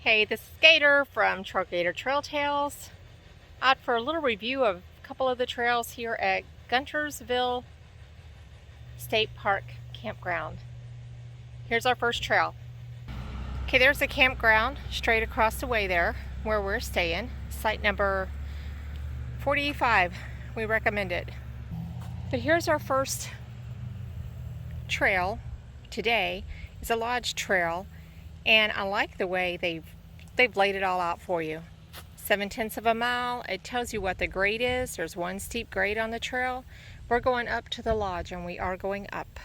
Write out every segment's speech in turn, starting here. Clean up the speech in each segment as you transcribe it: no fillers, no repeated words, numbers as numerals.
Hey, this is Gator from Gator Trail Tales. Out for a little review of a couple of the trails here at Guntersville State Park campground. Here's our first trail. Okay, there's the campground straight across the way there where we're staying. Site number 45. We recommend it. But here's our first trail today. It's a lodge trail. And I like the way they've laid it all out for you. 7/10 of a mile. It tells you what the grade is. There's one steep grade on the trail. We're going up to the lodge, and we are going up.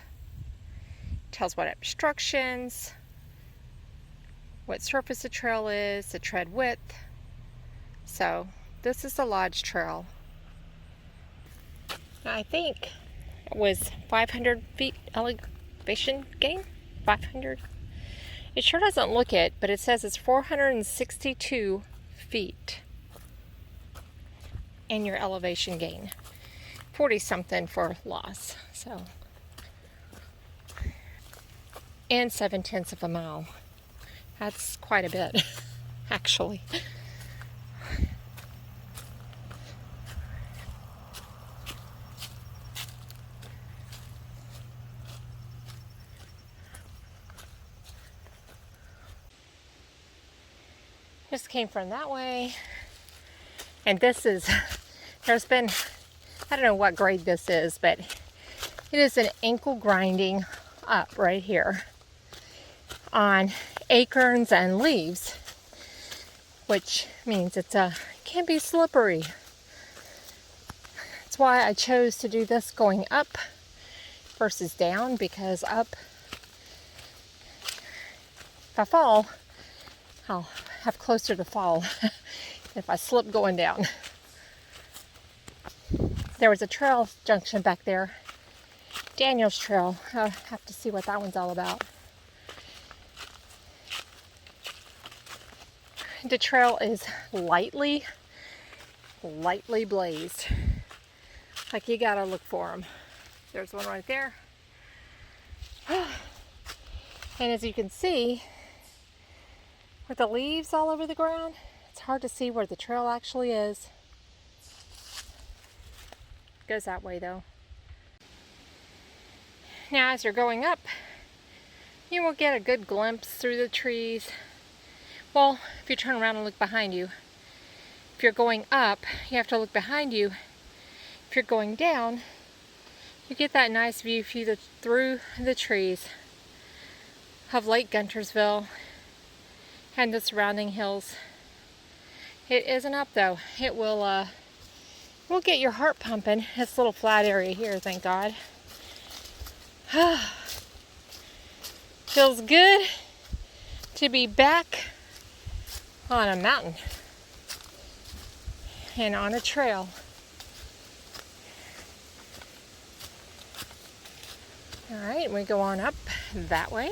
It tells what obstructions, what surface the trail is, the tread width. So this is the lodge trail. I think it was 500 feet elevation gain. 500. It sure doesn't look it, but it says it's 462 feet in your elevation gain. 40 something for loss. So, and 7/10 of a mile. That's quite a bit, actually. Just came from that way, and this is, there's been, I don't know what grade this is, but it is an ankle grinding up right here on acorns and leaves, which means it can be slippery. That's why I chose to do this going up versus down, because up, if I fall, I'll have closer to fall if I slip going down. There was a trail junction back there, Daniel's Trail. I'll have to see what that one's all about. The trail is lightly blazed. Like, you gotta look for them. There's one right there. And as you can see, with the leaves all over the ground, it's hard to see where the trail actually is. It goes that way though. Now as you're going up, you will get a good glimpse through the trees. Well, if you turn around and look behind you. If you're going up, you have to look behind you. If you're going down, you get that nice view through the trees of Lake Guntersville and the surrounding hills. It isn't up though. It will get your heart pumping. This little flat area here, thank God. Feels good to be back on a mountain and on a trail. All right, we go on up that way.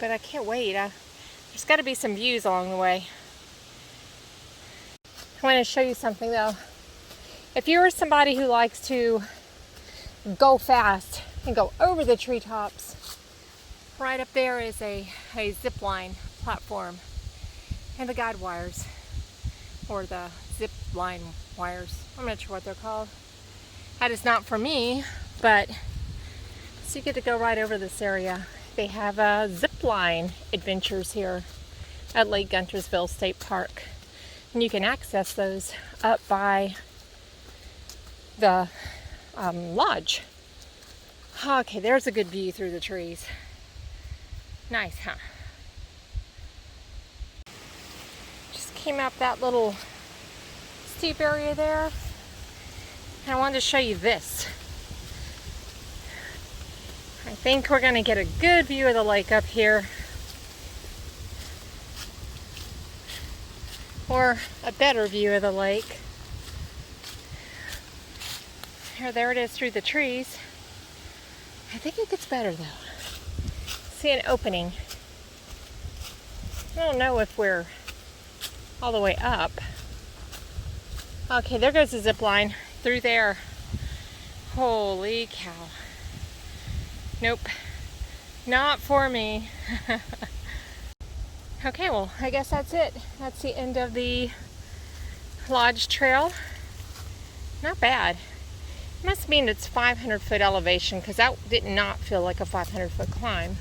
But I can't wait. There's got to be some views along the way. I want to show you something though. If you're somebody who likes to go fast and go over the treetops, right up there is a zipline platform and the guide wires, or the zipline wires. I'm not sure what they're called. That is not for me, but so you get to go right over this area. They have zipline adventures here at Lake Guntersville State Park. And you can access those up by the lodge. Okay, there's a good view through the trees. Nice, huh? Just came up that little steep area there. And I wanted to show you this. I think we're going to get a good view of the lake up here. Or a better view of the lake. There it is through the trees. I think it gets better though. See an opening. I don't know if we're all the way up. Okay, there goes the zip line through there. Holy cow. Nope, not for me. Okay, well, I guess that's it. That's the end of the Lodge Trail. Not bad. Must mean it's 500-foot elevation, because that did not feel like a 500-foot climb.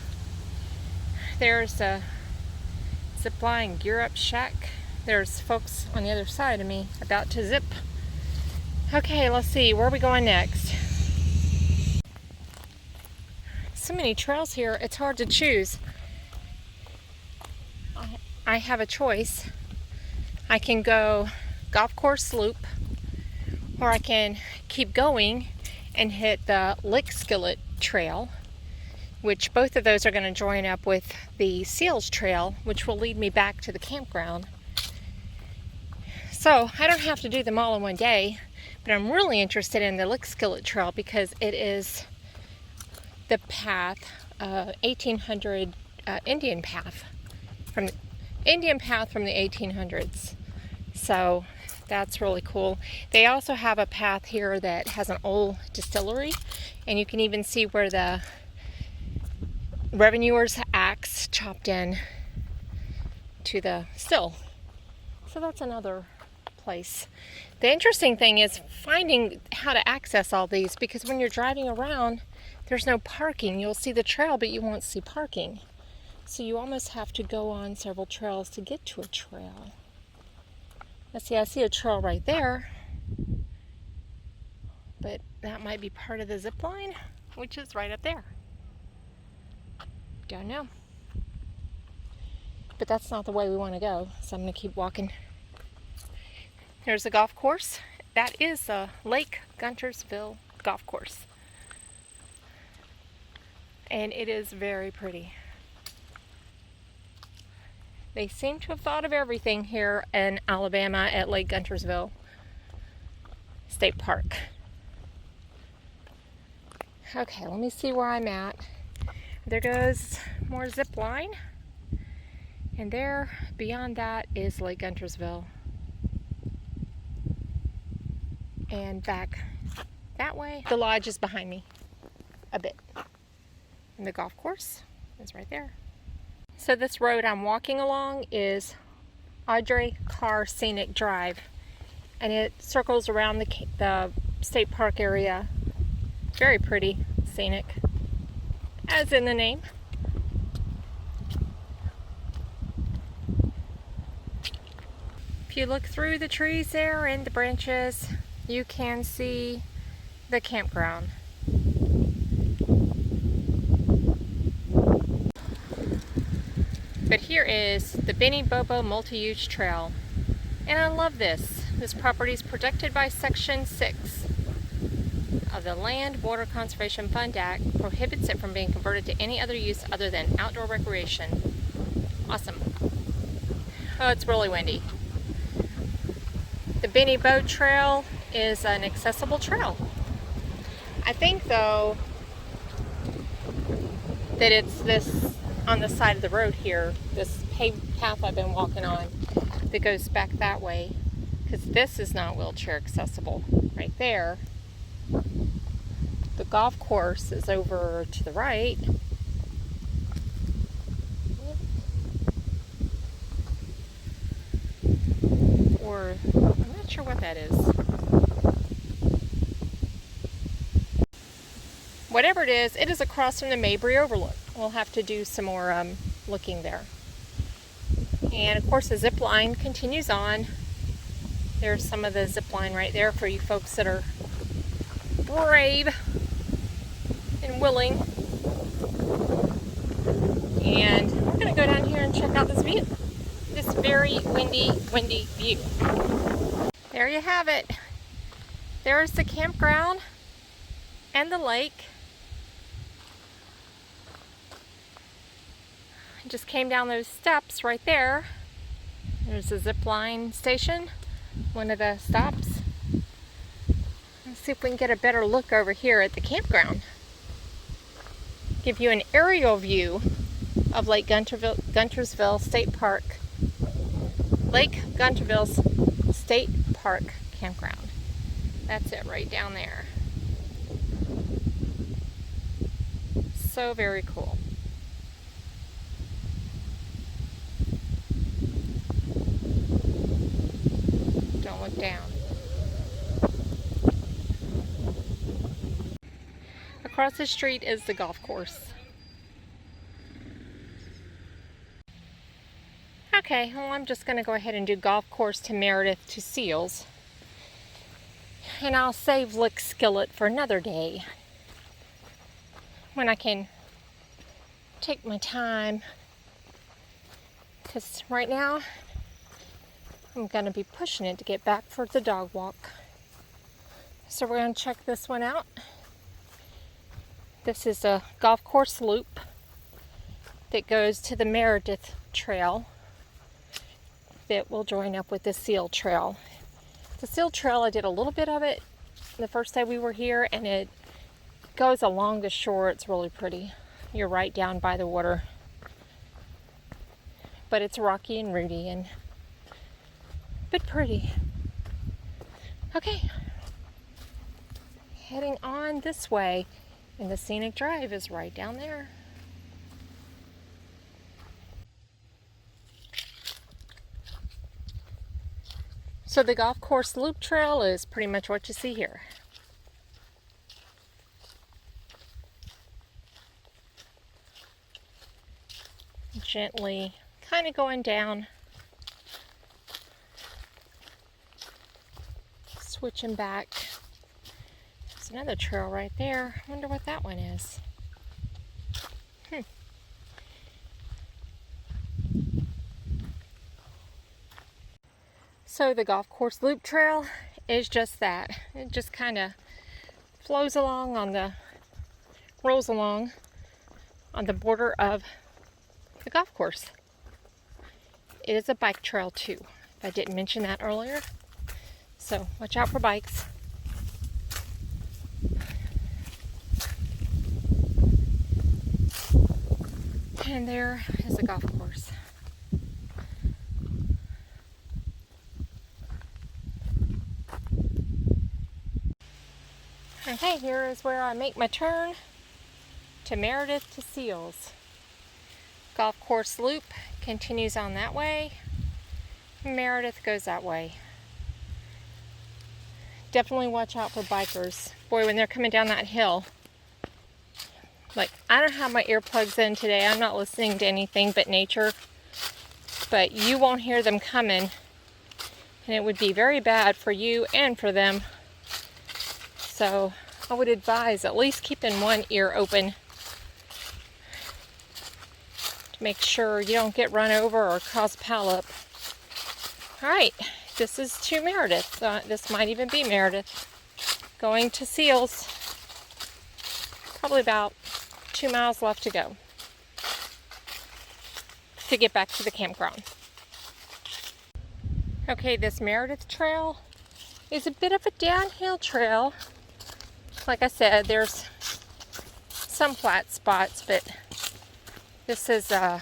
There's a Zipline gear up shack. There's folks on the other side of me about to zip. Okay, let's see, where are we going next? So many trails here, it's hard to choose. I have a choice. I can go Golfcourse loop, or I can keep going and hit the Lickskillet Trail, which both of those are going to join up with the Seals Trail, which will lead me back to the campground. So I don't have to do them all in one day, but I'm really interested in the Lickskillet Trail because it is the path, 1800 Indian path from the 1800s. So that's really cool. They also have a path here that has an old distillery, and you can even see where the revenuer's axe chopped in to the still. So that's another place. The interesting thing is finding how to access all these, because when you're driving around, there's no parking. You'll see the trail, but you won't see parking. So you almost have to go on several trails to get to a trail. Let's see, I see a trail right there, but that might be part of the zip line, which is right up there. Don't know. But that's not the way we want to go, so I'm going to keep walking. There's a golf course. That is a Lake Guntersville golf course. And it is very pretty. They seem to have thought of everything here in Alabama at Lake Guntersville State Park. Okay, let me see where I'm at. There goes more zip line. And there, beyond that, is Lake Guntersville. And back that way, the lodge is behind me a bit. And the golf course is right there. So this road I'm walking along is Aubrey Carr Scenic Drive, and it circles around the state park area. Very pretty, scenic, as in the name. If you look through the trees there and the branches, you can see the campground. But here is the Bobo multi-use trail. And I love this. This property is protected by Section 6 of the Land Water Conservation Fund Act, prohibits it from being converted to any other use other than outdoor recreation. Awesome. Oh, it's really windy. The Bobo Trail is an accessible trail. I think, though, that it's this on the side of the road here, this paved path I've been walking on that goes back that way, because this is not wheelchair accessible right there. The golf course is over to the right. Or, I'm not sure what that is. Whatever it is across from the Mabry Overlook. We'll have to do some more looking there. And of course the zip line continues on. There's some of the zip line right there for you folks that are brave and willing. And we're going to go down here and check out this view. This very windy view. There you have it. There's the campground and the lake. Just came down those steps right there. There's a zip line station, one of the stops. Let's see if we can get a better look over here at the campground. Give you an aerial view of Lake Guntersville State Park. Lake Guntersville State Park campground. That's it right down there. So very cool. down. Across the street is the golf course. Okay, well, I'm just going to go ahead and do golf course to Meredith to Seals. And I'll save Lickskillet for another day, when I can take my time. Because right now, I'm going to be pushing it to get back for the dog walk. So we're going to check this one out. This is a golf course loop that goes to the Meredith Trail that will join up with the Seal Trail. The Seal Trail, I did a little bit of it the first day we were here, and it goes along the shore. It's really pretty. You're right down by the water. But it's rocky and rooty, but pretty. Okay. Heading on this way, and the Scenic Drive is right down there. So the golf course loop trail is pretty much what you see here. Gently kind of going down, switching back. There's another trail right there. I wonder what that one is. So the golf course loop trail is just that. It just kind of rolls along on the border of the golf course. It is a bike trail too, if I didn't mention that earlier. So watch out for bikes. And there is the golf course. Okay, here is where I make my turn to Meredith to Seals. Golf course loop continues on that way. Meredith goes that way. Definitely watch out for bikers. Boy, when they're coming down that hill. Like, I don't have my earplugs in today. I'm not listening to anything but nature. But you won't hear them coming. And it would be very bad for you and for them. So I would advise at least keeping one ear open to make sure you don't get run over or cause pileup. Alright, this is to Meredith. This might even be Meredith. Going to Seals. Probably about 2 miles left to go to get back to the campground. Okay, this Meredith Trail is a bit of a downhill trail. Like I said, there's some flat spots, but this is a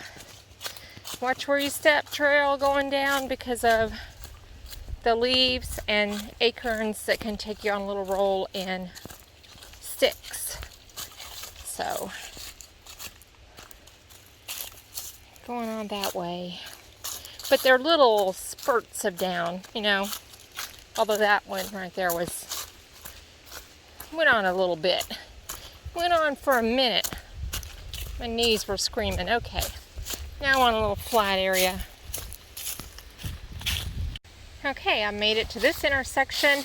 watch where you step trail going down because of the leaves and acorns that can take you on a little roll in sticks. So, going on that way. But they're little spurts of down, you know. Although that one right there went on a little bit. Went on for a minute. My knees were screaming. Okay, now on a little flat area. Okay, I made it to this intersection.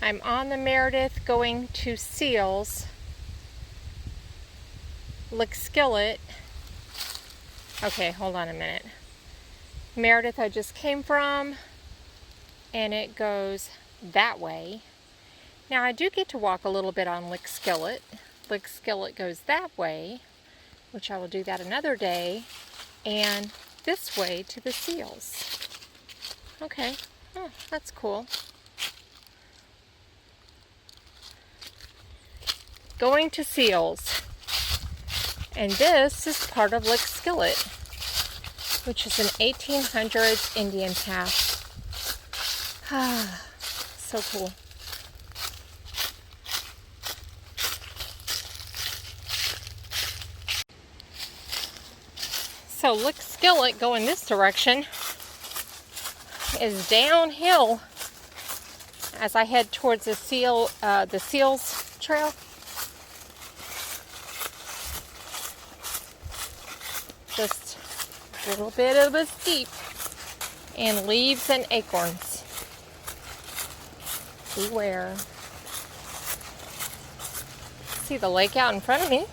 I'm on the Meredith going to Seals. Lickskillet. Okay, hold on a minute. Meredith I just came from, and it goes that way. Now I do get to walk a little bit on Lickskillet. Lickskillet goes that way, which I will do that another day, and this way to the Seals. Okay, oh, that's cool. Going to Seals. And this is part of Lickskillet, which is an 1800s Indian path. Ah, so cool. So Lickskillet going this direction is downhill as I head towards the Seals Trail. Just a little bit of a steep, and leaves and acorns. Beware. See the lake out in front of me?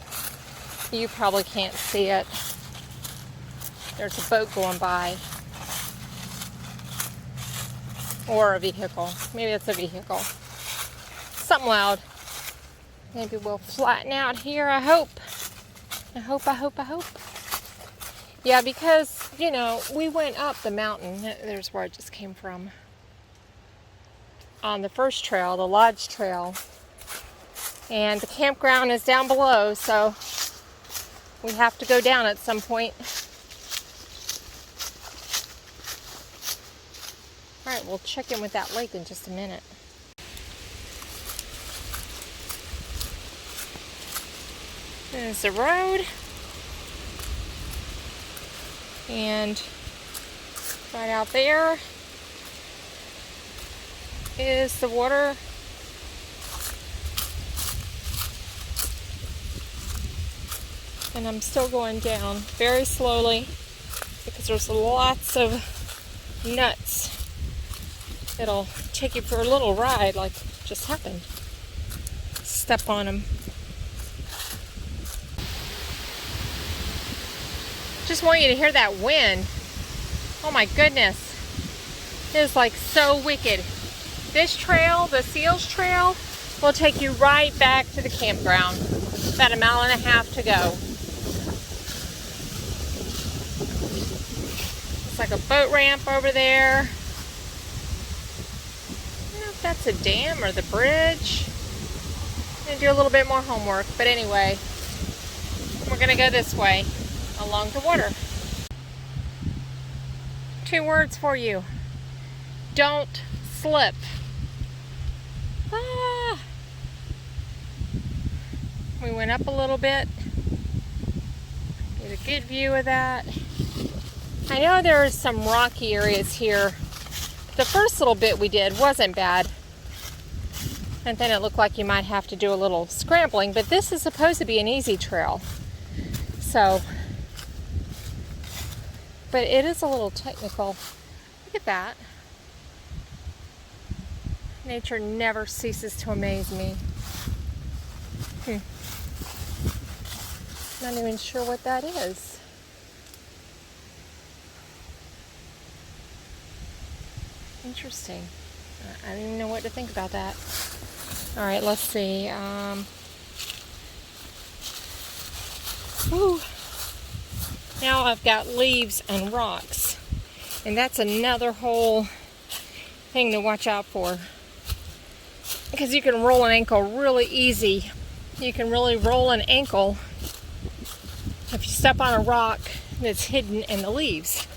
You probably can't see it. There's a boat going by. Or a vehicle. Maybe it's a vehicle. Something loud. Maybe we'll flatten out here, I hope. I hope. Yeah, because, you know, we went up the mountain. There's where I just came from. On the first trail, the Lodge Trail. And the campground is down below, so we have to go down at some point. Alright, we'll check in with that lake in just a minute. There's the road. And right out there is the water. And I'm still going down very slowly because there's lots of nuts. It'll take you for a little ride like just happened. Step on them. Just want you to hear that wind. Oh my goodness. It is like so wicked. This trail, the Seals Trail, will take you right back to the campground. About 1.5 miles to go. It's like a boat ramp over there. I don't know if that's a dam or the bridge. I'm going to do a little bit more homework. But anyway, we're going to go this way along the water. 2 words for you. Don't slip. Ah. We went up a little bit. Get a good view of that. I know there are some rocky areas here. The first little bit we did wasn't bad. And then it looked like you might have to do a little scrambling, but this is supposed to be an easy trail. So, but it is a little technical. Look at that. Nature never ceases to amaze me. Not even sure what that is. Interesting. I don't even know what to think about that. All right, let's see. Now I've got leaves and rocks, and that's another whole thing to watch out for, because you can roll an ankle really easy. You can really roll an ankle if you step on a rock that's hidden in the leaves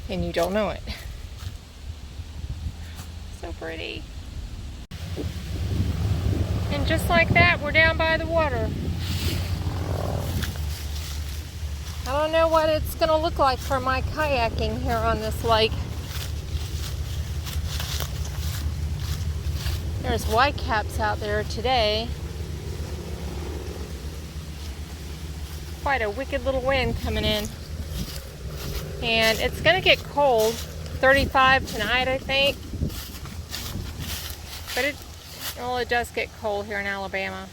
and you don't know it. So pretty. And just like that, we're down by the water. I don't know what it's going to look like for my kayaking here on this lake. There's whitecaps out there today. Quite a wicked little wind coming in. And it's going to get cold. 35 tonight, I think. But it does get cold here in Alabama.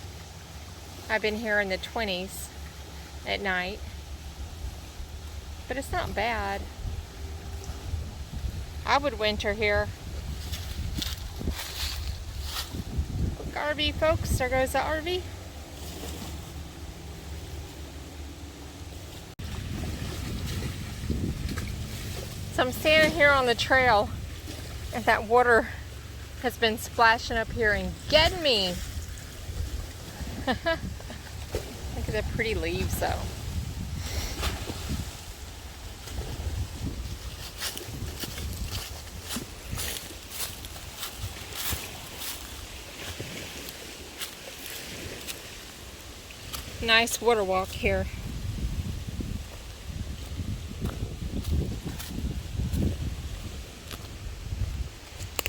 I've been here in the 20s at night. But it's not bad. I would winter here. RV folks, there goes the RV. So I'm standing here on the trail, and that water has been splashing up here and getting me. Look at the pretty leaves though. Nice water walk here.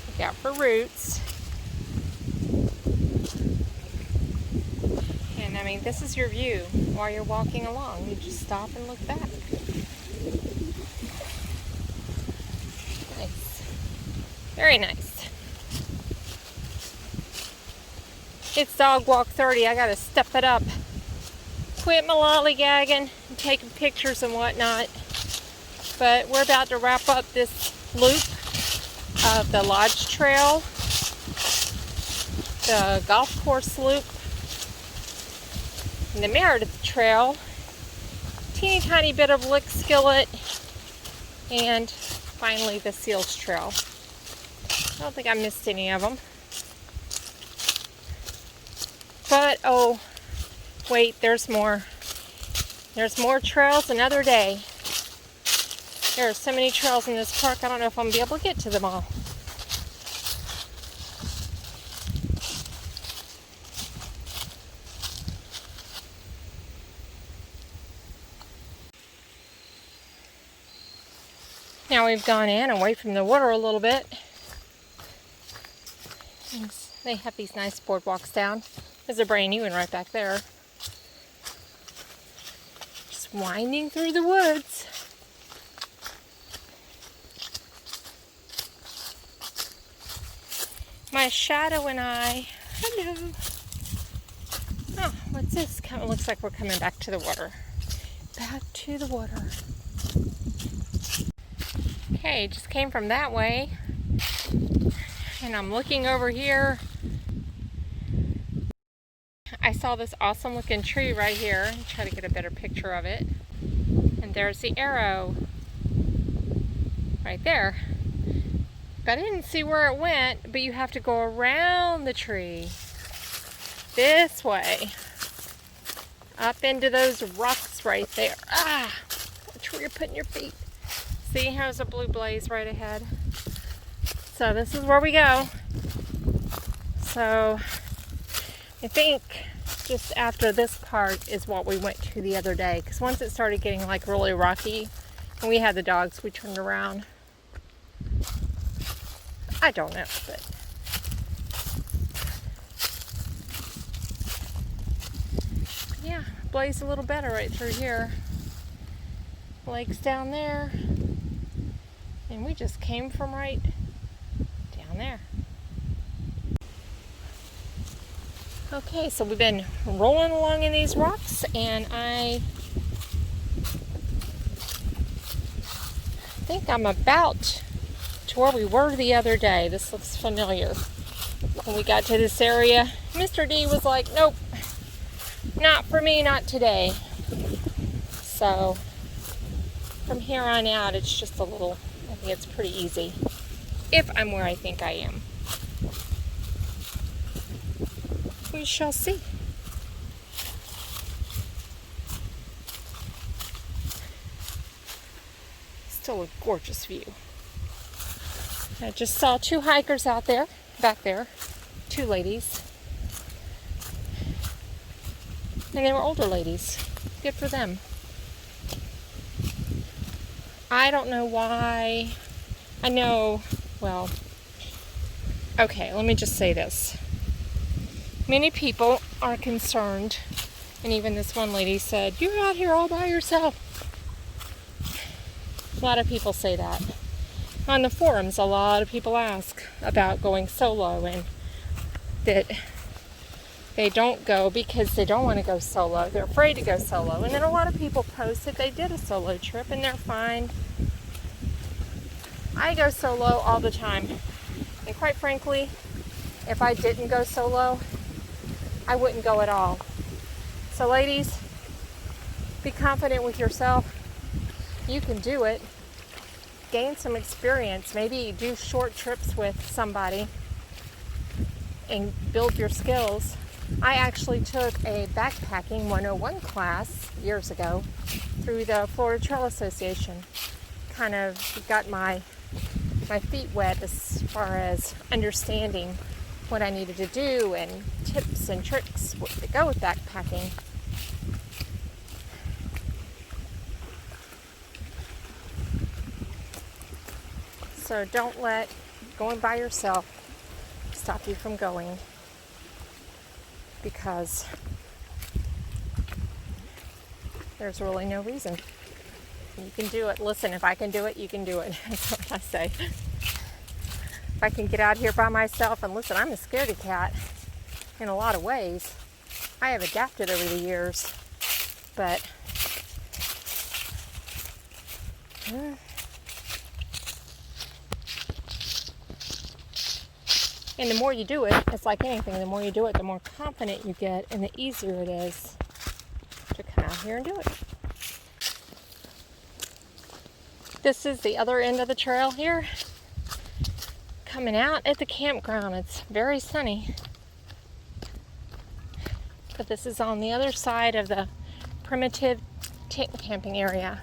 Look out for roots. mean, this is your view while you're walking along. You just stop and look back. Nice. Very nice. It's dog walk 30. I gotta step it up. Quit my lollygagging and taking pictures and whatnot. But we're about to wrap up this loop of the Lodge Trail, the Golfcourse loop, and the Meredith Trail, teeny tiny bit of Lickskillet, and finally the Seals Trail. I don't think I missed any of them. But, oh, wait, there's more. There's more trails another day. There are so many trails in this park, I don't know if I'm going to be able to get to them all. Now we've gone in away from the water a little bit. They have these nice boardwalks down. There's a brand new one right back there. Just winding through the woods. My shadow and I. Hello. Oh, what's this? Kind of looks like we're coming back to the water. Back to the water. Okay, just came from that way. And I'm looking over here. I saw this awesome looking tree right here. I'll try to get a better picture of it. And there's the arrow. Right there. But I didn't see where it went, but you have to go around the tree. This way. Up into those rocks right there. Ah! Watch where you're putting your feet. See, there's a blue blaze right ahead. So this is where we go. So I think just after this part is what we went to the other day. Because once it started getting like really rocky and we had the dogs, we turned around. I don't know, but yeah, blaze a little better right through here. Lake's down there, and we just came from right down there. Okay, so we've been rolling along in these rocks, and I think I'm about to where we were the other day. This looks familiar. When we got to this area, Mr. D was like, nope, not for me, not today. So from here on out, it's just a little, I think it's pretty easy if I'm where I think I am. We shall see. Still a gorgeous view. I just saw two hikers out there, back there, two ladies. And they were older ladies. Good for them. I don't know why. I know, well, okay, let me just say this. Many people are concerned, and even this one lady said, "You're out here all by yourself." A lot of people say that. On the forums, a lot of people ask about going solo, and that they don't go because they don't want to go solo. They're afraid to go solo. And then a lot of people post that they did a solo trip, and they're fine. I go solo all the time. And quite frankly, if I didn't go solo, I wouldn't go at all. So ladies, be confident with yourself. You can do it. Gain some experience. Maybe do short trips with somebody and build your skills. I actually took a backpacking 101 class years ago through the Florida Trail Association. Kind of got my feet wet as far as understanding what I needed to do and tips and tricks that go with backpacking. So don't let going by yourself stop you from going, because There's really no reason. You can do it. Listen, if I can do it, you can do it. That's what I say. If I can get out here by myself, and listen, I'm a scaredy cat in a lot of ways. I have adapted over the years, but and the more you do it, it's like anything, the more you do it, the more confident you get, and the easier it is to come out here and do it. This is the other end of the trail here. Coming out at the campground, it's very sunny. But this is on the other side of the primitive tent camping area.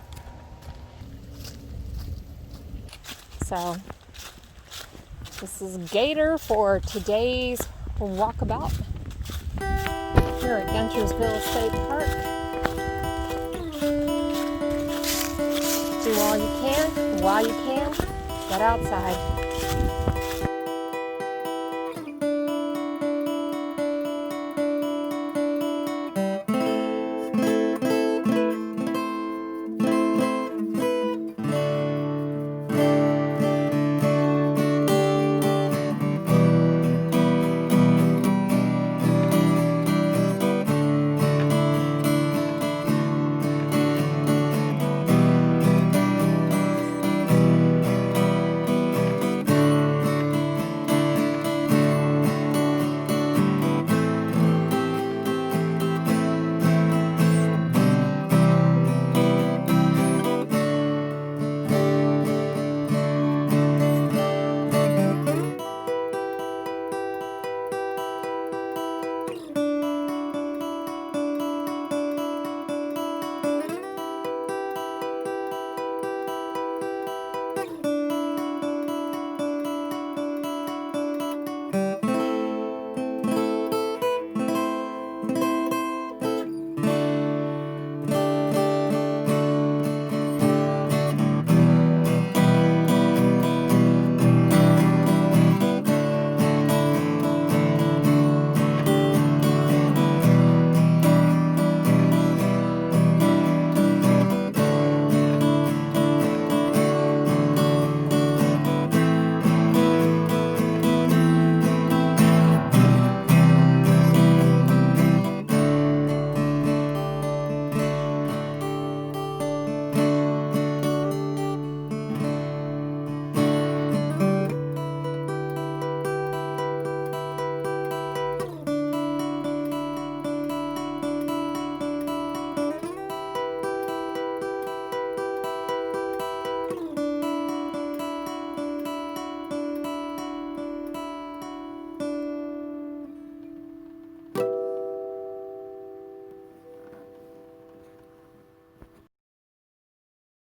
So, this is Gator for today's walkabout here at Guntersville State Park. Do all you can while you can. Get outside.